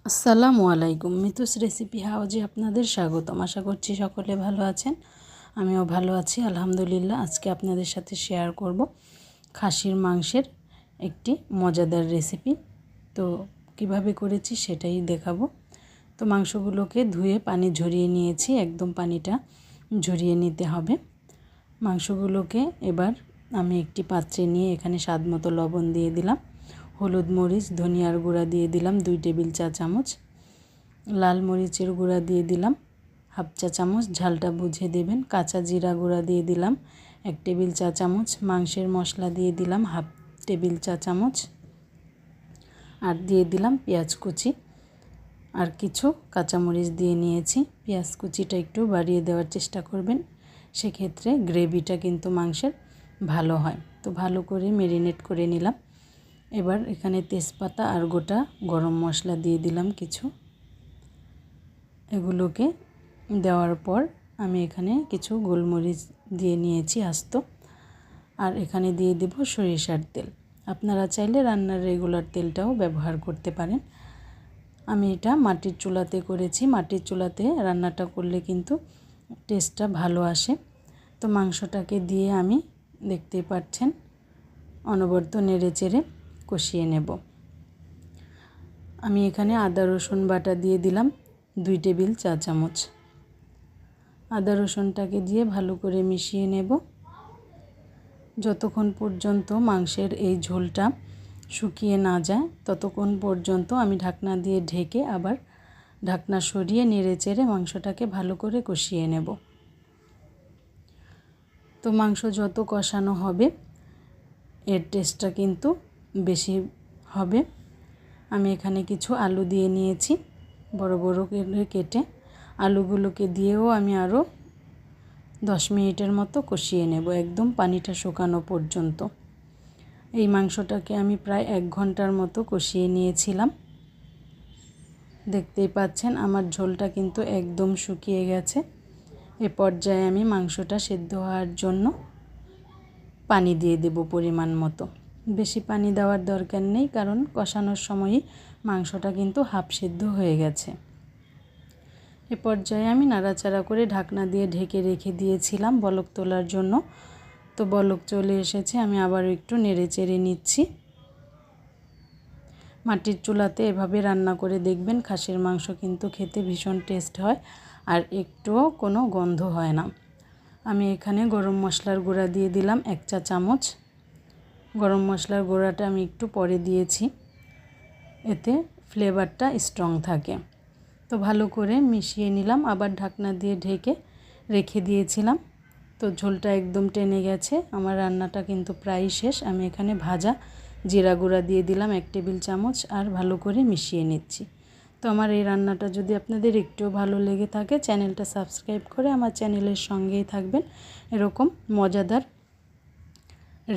আসসালামু আলাইকুম। মিতুস রেসিপি হাউজে আপনাদের স্বাগতম। আশা করছি সকলে ভালো আছেন, আমিও ভালো আছি আলহামদুলিল্লাহ। আজকে আপনাদের সাথে শেয়ার করব খাসির মাংসের একটি মজাদার রেসিপি। তো কিভাবে করেছি সেটাই দেখাবো। তো মাংসগুলোকে ধুয়ে পানি ঝরিয়ে নিয়েছি, একদম পানিটা ঝরিয়ে নিতে হবে। মাংসগুলোকে এবার আমি একটি পাত্রে নিয়ে এখানে স্বাদমতো লবণ দিয়ে দিলাম, হলুদ মরিচ ধনিয়ার গুঁড়া দিয়ে দিলাম 2 টেবিল চা চামচ, লাল মরিচের গুঁড়া দিয়ে দিলাম হাফ চা চামচ, ঝালটা বুঝে দেবেন। কাঁচা জিরা গুঁড়া দিয়ে দিলাম 1 টেবিল চা চামচ, মাংসের মশলা দিয়ে দিলাম হাফ টেবিল চা চামচ, আর দিয়ে দিলাম পেঁয়াজ কুচি আর কিছু কাঁচামরিচ দিয়ে নিয়েছি। পেঁয়াজ কুচিটা একটু বাড়িয়ে দেওয়ার চেষ্টা করবেন, সেক্ষেত্রে গ্রেভিটা কিন্তু মাংসের ভালো হয়। তো ভালো করে ম্যারিনেট করে নিলাম। এবার এখানে তেজপাতা আর গোটা গরম মশলা দিয়ে দিলাম কিছু। এগুলোকে দেওয়ার পর আমি এখানে কিছু গোলমরিচ দিয়ে নিয়েছি আস্ত, আর এখানে দিয়ে দেব সরিষার তেল। আপনারা চাইলে রান্নার রেগুলার তেলটাও ব্যবহার করতে পারেন। আমি এটা মাটির চুলাতে করেছি, মাটির চুলাতে রান্নাটা করলে কিন্তু টেস্টটা ভালো আসে। তো মাংসটাকে দিয়ে আমি দেখতেই পাচ্ছেন অনবরত নেড়ে চেড়ে কষিয়ে নেব। আমি এখানে আদা রসুন বাটা দিয়ে দিলাম 2 টেবিল চা চামচ। আদা রসুনটাকে দিয়ে ভালো করে মিশিয়ে নেব যতক্ষণ পর্যন্ত মাংসের এই ঝোলটা শুকিয়ে না যায়, ততক্ষণ পর্যন্ত আমি ঢাকনা দিয়ে ঢেকে আবার ঢাকনা সরিয়ে নেড়ে চেড়ে মাংসটাকে ভালো করে কষিয়ে নেব। তো মাংস যত কষানো হবে এর টেস্টটা কিন্তু বেশি হবে। আমি এখানে কিছু আলু দিয়ে নিয়েছি বড় বড় করে কেটে। আলুগুলোকে দিয়েও আমি আরও 10 মিনিটের মতো কষিয়ে নেব, একদম পানিটা শুকানো পর্যন্ত। এই মাংসটাকে আমি প্রায় 1 ঘন্টার মতো কষিয়ে নিয়েছিলাম। দেখতেই পাচ্ছেন আমার ঝোলটা কিন্তু একদম শুকিয়ে গেছে। এ পর্যায়ে আমি মাংসটা সেদ্ধ হওয়ার জন্য পানি দিয়ে দেব পরিমাণ মতো। বেশি পানি দেওয়ার দরকার নেই, কারণ কষানোর সময়ই মাংসটা কিন্তু হাফ সেদ্ধ হয়ে গেছে। এ পর্যায়ে আমি নাড়াচাড়া করে ঢাকনা দিয়ে ঢেকে রেখে দিয়েছিলাম বলক তোলার জন্য। তো বলক চলে এসেছে, আমি আবার একটু নেড়ে চেড়ে নিচ্ছি। মাটির চুলাতে এভাবে রান্না করে দেখবেন, খাসির মাংস কিন্তু খেতে ভীষণ টেস্ট হয় আর একটুও কোনো গন্ধ হয় না। আমি এখানে গরম মশলার গুঁড়া দিয়ে দিলাম 1 চা চামচ। গরম মশলার গুঁড়াটা আমি একটু পরে দিয়েছি, এতে ফ্লেভারটা স্ট্রং থাকে। তো ভালো করে মিশিয়ে নিলাম, আবার ঢাকনা দিয়ে ঢেকে রেখে দিয়েছিলাম। তো ঝোলটা একদম টেনে গেছে, আমার রান্নাটা কিন্তু প্রায় শেষ। আমি এখানে ভাজা জিরা গুঁড়া দিয়ে দিলাম 1 টেবিল চামচ আর ভালো করে মিশিয়ে নিচ্ছি। তো আমার এই রান্নাটা যদি আপনাদের একটুও ভালো লেগে থাকে, চ্যানেলটা সাবস্ক্রাইব করে আমার চ্যানেলের সঙ্গেই থাকবেন। এরকম মজাদার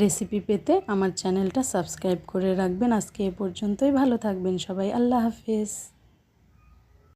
রেসিপি পেতে আমার চ্যানেলটা সাবস্ক্রাইব করে রাখবেন। আজকে এ পর্যন্তই, ভালো থাকবেন সবাই, আল্লাহ হাফেজ।